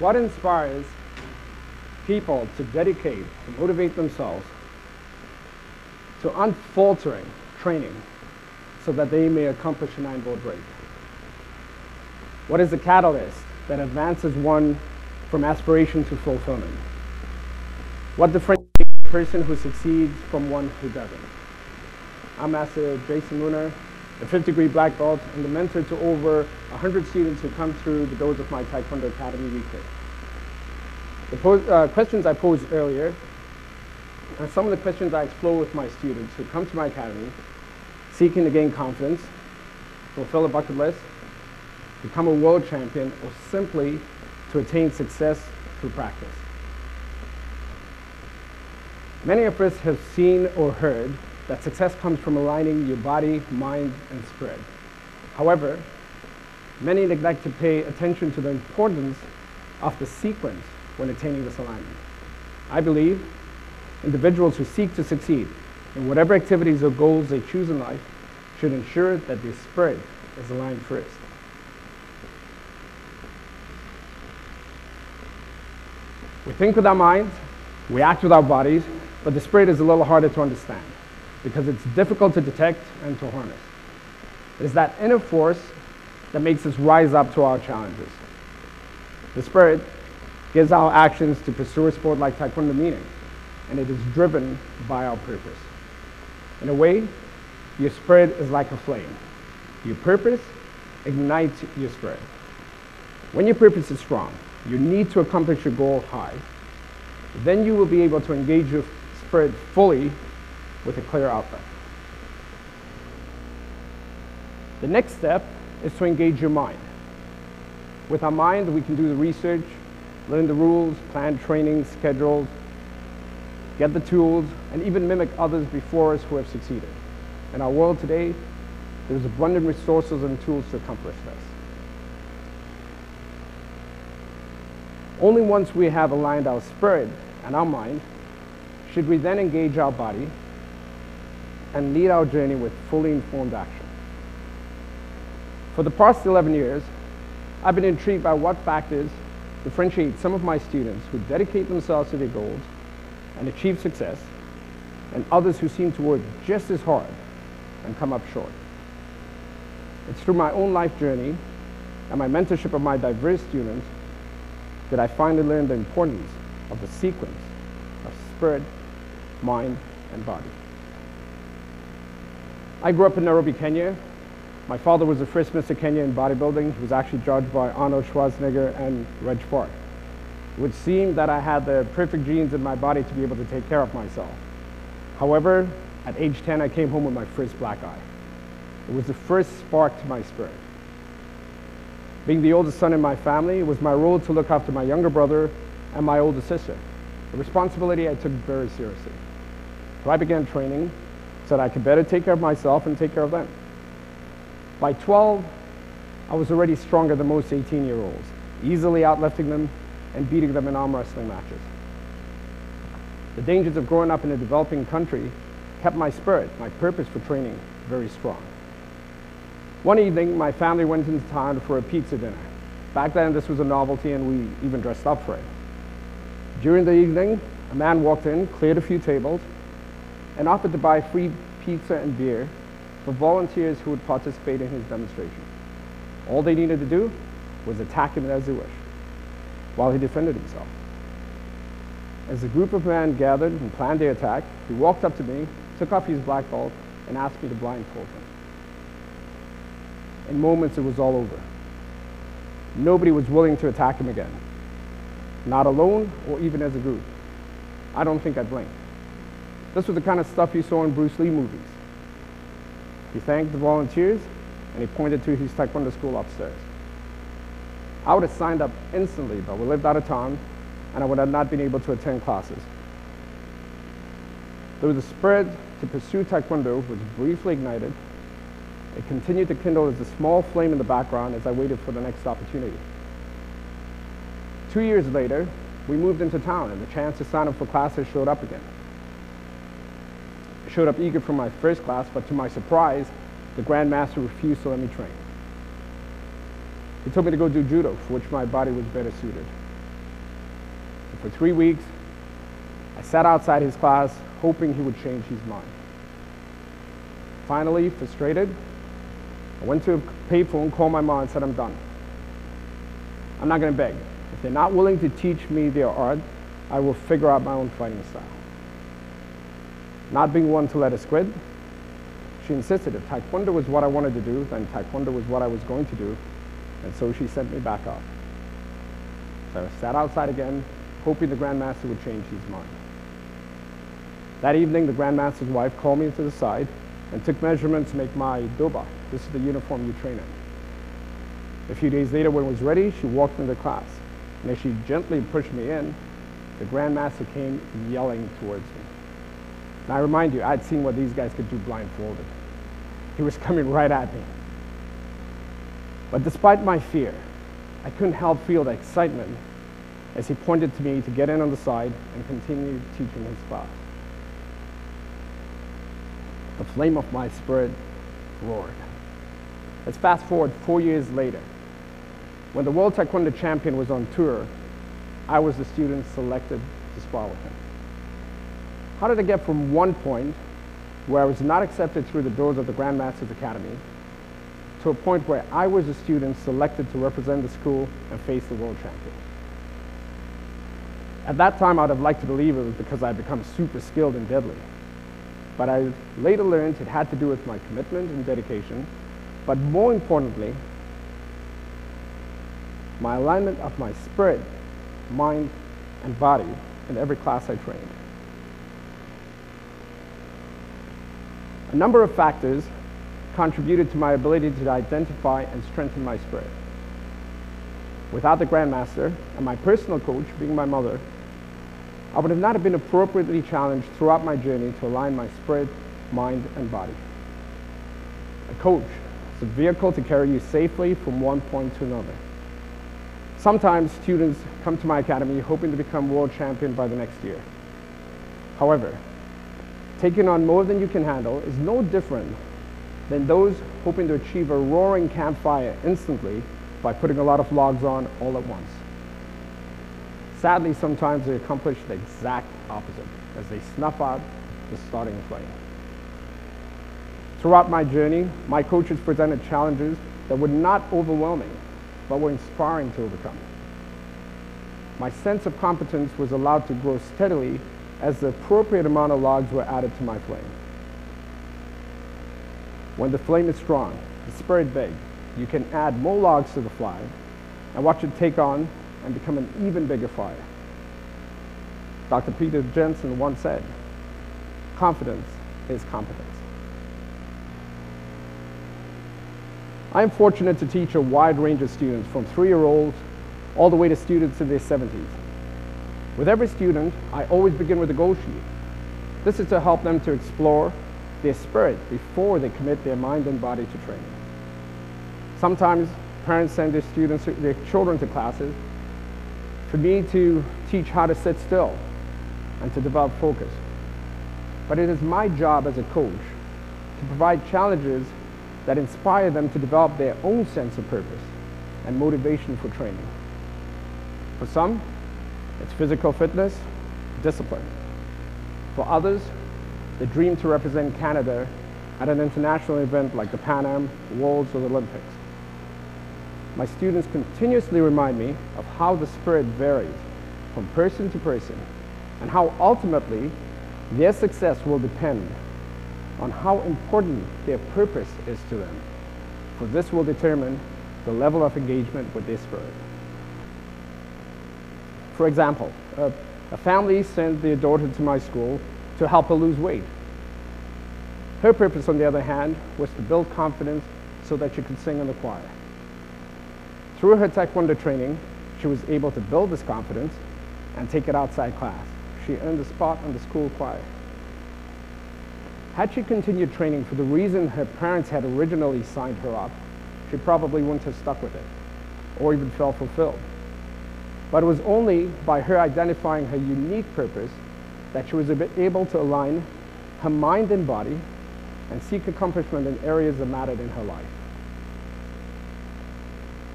What inspires people to dedicate, to motivate themselves to unfaltering training so that they may accomplish a 9-volt break? What is the catalyst that advances one from aspiration to fulfillment? What differentiates a person who succeeds from one who doesn't? I'm Master Jason Mouna, a 5th-degree black belt and the mentor to over 100 students who come through the doors of my Taekwondo Academy weekly. The questions I posed earlier are some of the questions I explore with my students who come to my academy seeking to gain confidence, fulfill a bucket list, become a world champion, or simply to attain success through practice. Many of us have seen or heard that success comes from aligning your body, mind, and spirit. However, many neglect to pay attention to the importance of the sequence when attaining this alignment. I believe individuals who seek to succeed in whatever activities or goals they choose in life should ensure that their spirit is aligned first. We think with our minds, we act with our bodies, but the spirit is a little harder to understand because it's difficult to detect and to harness. It is that inner force that makes us rise up to our challenges. The spirit gives our actions to pursue a sport like Taekwondo meaning, and it is driven by our purpose. In a way, your spirit is like a flame. Your purpose ignites your spirit. When your purpose is strong, you need to accomplish your goal high. Then you will be able to engage your spirit fully with a clear outlet. The next step is to engage your mind. With our mind, we can do the research, learn the rules, plan training, schedules, get the tools, and even mimic others before us who have succeeded. In our world today, there's abundant resources and tools to accomplish this. Only once we have aligned our spirit and our mind should we then engage our body and lead our journey with fully informed action. For the past 11 years, I've been intrigued by what factors differentiate some of my students who dedicate themselves to their goals and achieve success, and others who seem to work just as hard and come up short. It's through my own life journey and my mentorship of my diverse students that I finally learned the importance of the sequence of spirit, mind, and body. I grew up in Nairobi, Kenya. My father was the first Mr. Kenya in bodybuilding. He was actually judged by Arnold Schwarzenegger and Reg Park. It would seem that I had the perfect genes in my body to be able to take care of myself. However, at age 10, I came home with my first black eye. It was the first spark to my spirit. Being the oldest son in my family, it was my role to look after my younger brother and my older sister, a responsibility I took very seriously. So I began training so that I could better take care of myself and take care of them. By 12, I was already stronger than most 18-year-olds, easily outlifting them and beating them in arm wrestling matches. The dangers of growing up in a developing country kept my spirit, my purpose for training, very strong. One evening, my family went into town for a pizza dinner. Back then, this was a novelty, and we even dressed up for it. During the evening, a man walked in, cleared a few tables, and offered to buy free pizza and beer for volunteers who would participate in his demonstration. All they needed to do was attack him as they wished, while he defended himself. As the group of men gathered and planned their attack, he walked up to me, took off his black belt, and asked me to blindfold him. In moments, it was all over. Nobody was willing to attack him again, not alone or even as a group. I don't think I blinked. This was the kind of stuff you saw in Bruce Lee movies. He thanked the volunteers, and he pointed to his Taekwondo school upstairs. I would have signed up instantly, but we lived out of town, and I would have not been able to attend classes. Though the spirit to pursue Taekwondo was briefly ignited, it continued to kindle as a small flame in the background as I waited for the next opportunity. 2 years later, we moved into town, and the chance to sign up for classes showed up again. I showed up eager for my first class, but to my surprise, the Grand Master refused to let me train. He told me to go do judo, for which my body was better suited. for 3 weeks, I sat outside his class, hoping he would change his mind. Finally, frustrated, I went to a payphone, called my mom, and said, I'm done. I'm not going to beg. If they're not willing to teach me their art, I will figure out my own fighting style. Not being one to let us quit, she insisted if Taekwondo was what I wanted to do, then Taekwondo was what I was going to do, and so she sent me back off. So I sat outside again, hoping the Grandmaster would change his mind. That evening, the Grandmaster's wife called me to the side and took measurements to make my doba. This is the uniform you train in. A few days later, when it was ready, she walked into class. And as she gently pushed me in, the Grandmaster came yelling towards me. Now, I remind you, I'd seen what these guys could do blindfolded. He was coming right at me. But despite my fear, I couldn't help feel the excitement as he pointed to me to get in on the side and continue teaching his class. The flame of my spirit roared. Let's fast forward 4 years later. When the World Taekwondo Champion was on tour, I was the student selected to spar with him. How did I get from one point where I was not accepted through the doors of the Grandmaster's Academy to a point where I was a student selected to represent the school and face the world champion? At that time, I'd have liked to believe it was because I'd become super skilled and deadly. But I later learned it had to do with my commitment and dedication, but more importantly, my alignment of my spirit, mind, and body in every class I trained. A number of factors contributed to my ability to identify and strengthen my spirit. Without the Grandmaster and my personal coach being my mother, I would have not been appropriately challenged throughout my journey to align my spirit, mind, and body. A coach is a vehicle to carry you safely from one point to another. Sometimes students come to my academy hoping to become world champion by the next year. However, taking on more than you can handle is no different than those hoping to achieve a roaring campfire instantly by putting a lot of logs on all at once. Sadly, sometimes they accomplish the exact opposite as they snuff out the starting flame. Throughout my journey, my coaches presented challenges that were not overwhelming, but were inspiring to overcome. My sense of competence was allowed to grow steadily as the appropriate amount of logs were added to my flame. When the flame is strong, the spirit big, you can add more logs to the fire and watch it take on and become an even bigger fire. Dr. Peter Jensen once said, confidence is competence. I am fortunate to teach a wide range of students from 3-year-olds all the way to students in their 70s. With every student, I always begin with a goal sheet. This is to help them to explore their spirit before they commit their mind and body to training. Sometimes parents send their children to classes for me to teach how to sit still and to develop focus. But it is my job as a coach to provide challenges that inspire them to develop their own sense of purpose and motivation for training. For some, it's physical fitness, discipline. For others, the dream to represent Canada at an international event like the Pan Am, Worlds, or the Olympics. My students continuously remind me of how the spirit varies from person to person and how ultimately their success will depend on how important their purpose is to them, for this will determine the level of engagement with their spirit. For example, a family sent their daughter to my school to help her lose weight. Her purpose, on the other hand, was to build confidence so that she could sing in the choir. Through her Taekwondo training, she was able to build this confidence and take it outside class. She earned a spot on the school choir. Had she continued training for the reason her parents had originally signed her up, she probably wouldn't have stuck with it, or even felt fulfilled. But it was only by her identifying her unique purpose that she was able to align her mind and body and seek accomplishment in areas that mattered in her life.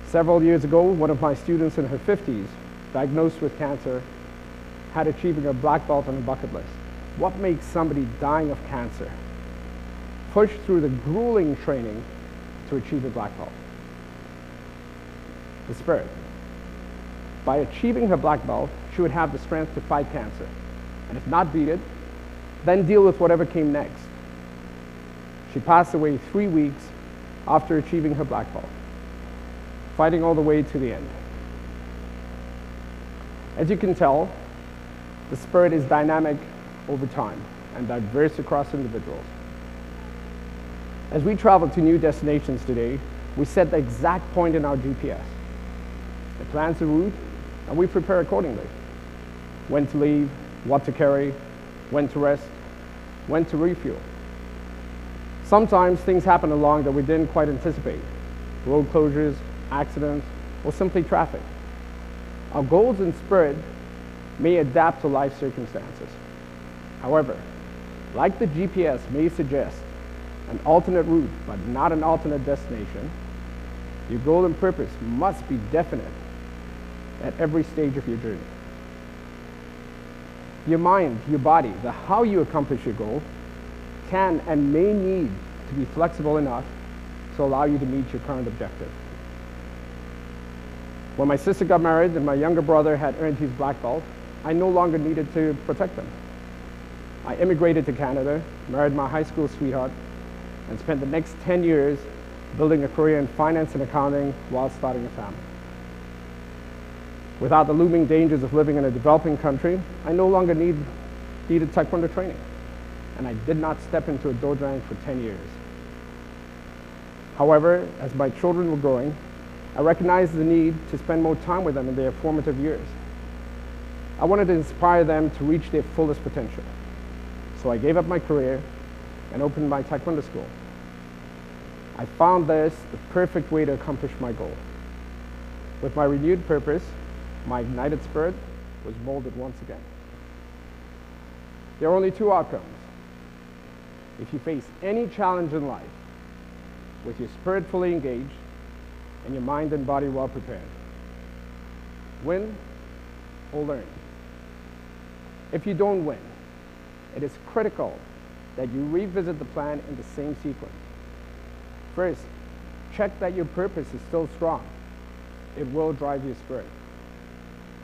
Several years ago, one of my students in her 50s, diagnosed with cancer, had achieving a black belt on a bucket list. What makes somebody dying of cancer push through the grueling training to achieve a black belt? The spirit. By achieving her black belt, she would have the strength to fight cancer, and if not beat it, then deal with whatever came next. She passed away 3 weeks after achieving her black belt, fighting all the way to the end. As you can tell, the spirit is dynamic over time and diverse across individuals. As we travel to new destinations today, we set the exact point in our GPS. It plans the route, and we prepare accordingly. When to leave, what to carry, when to rest, when to refuel. Sometimes things happen along that we didn't quite anticipate. Road closures, accidents, or simply traffic. Our goals and spirit may adapt to life circumstances. However, like the GPS may suggest an alternate route but not an alternate destination, your goal and purpose must be definite at every stage of your journey. Your mind, your body, the how you accomplish your goal can and may need to be flexible enough to allow you to meet your current objective. When my sister got married and my younger brother had earned his black belt, I no longer needed to protect them. I immigrated to Canada, married my high school sweetheart, and spent the next 10 years building a career in finance and accounting while starting a family. Without the looming dangers of living in a developing country, I no longer needed Taekwondo training, and I did not step into a dojang for 10 years. However, as my children were growing, I recognized the need to spend more time with them in their formative years. I wanted to inspire them to reach their fullest potential. So I gave up my career and opened my Taekwondo school. I found this the perfect way to accomplish my goal. With my renewed purpose, my ignited spirit was molded once again. There are only two outcomes. If you face any challenge in life with your spirit fully engaged and your mind and body well prepared, win or learn. If you don't win, it is critical that you revisit the plan in the same sequence. First, check that your purpose is still strong. It will drive your spirit.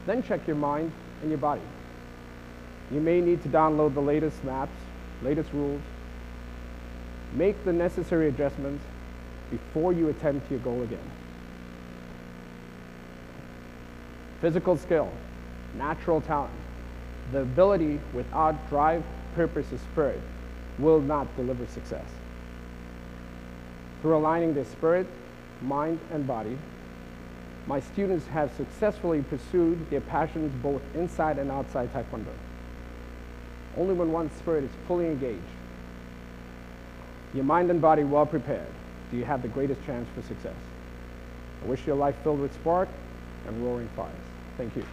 Then check your mind and your body. You may need to download the latest maps, latest rules. Make the necessary adjustments before you attempt your goal again. Physical skill, natural talent, the ability without drive, purpose, or spirit will not deliver success. Through aligning their spirit, mind, and body, my students have successfully pursued their passions both inside and outside Taekwondo. Only when one's spirit is fully engaged, your mind and body well prepared, do you have the greatest chance for success. I wish you a life filled with spark and roaring fires. Thank you.